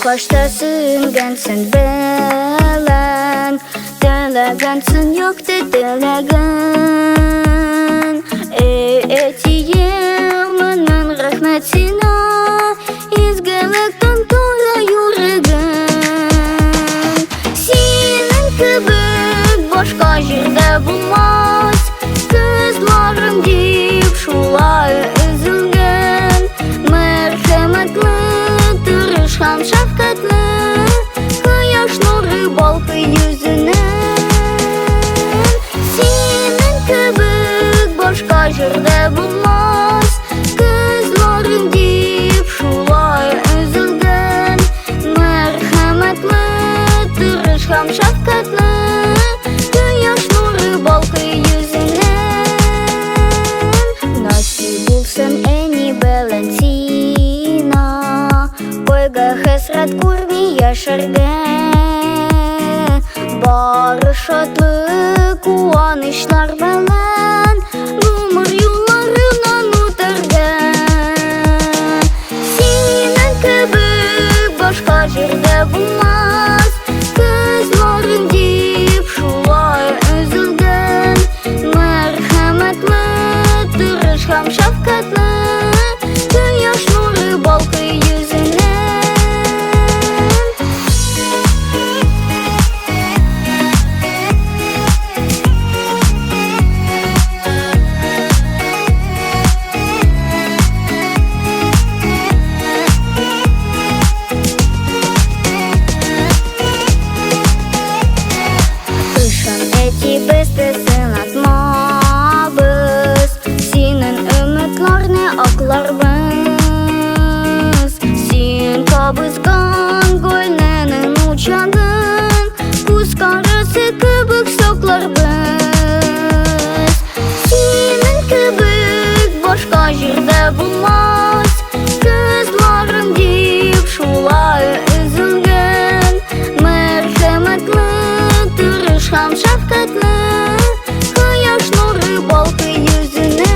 başta süngensin belen, dilegensin yok de dilegen. Etiyeminin rahmetine izgelikten tola yüreğin. Senin kibik başka yerde bulmaz, kızlarım deyip şulay üzülgen. Merhametli, tırışkan şefkatli, kıyaş nuru balkı yüzüne. Senin kibik başka yerde bulmaz, kızlarım deyip şulay üzülgen. Merhametli, tırışkan şefkatli, kıyaş nuru balkı yüzüne. Nasip bulsun eni belentina, koyga hesret kurbi yaşargen. Barışatlı kuanışlar belen, ömür yollarından ötergen. Senin kibik başka yerde bulmaz, kızlarım deyip şulay üzülgen. Merhametli, tırışkan şefkatli, kıyaş nuru balkı yüzüne. Kışın eti bestesin atma biz, senin ümitlerini aklar biz. Sen kabızgan gölnenin uçadın, kuz karası kibik saklar biz. Senin kibik başka yerde bulmaz, kızlarım deyip şulay üzülgen. Merhametli, tırışkan şefkatli, kıyaş nuru balkı yüzüne.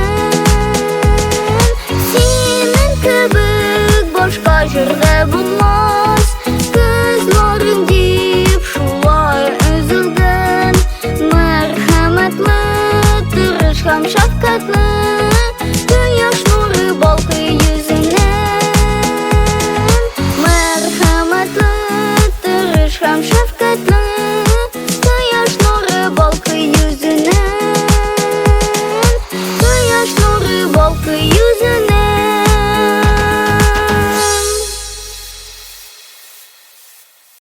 Senin kibik başka yerde bulmaz, kızlarım deyip şulay üzülgen. Merhametli, tırışkan şefkatli, kıyaş nuru balkı yüzüne. Merhametli, tırışkan şefkatli,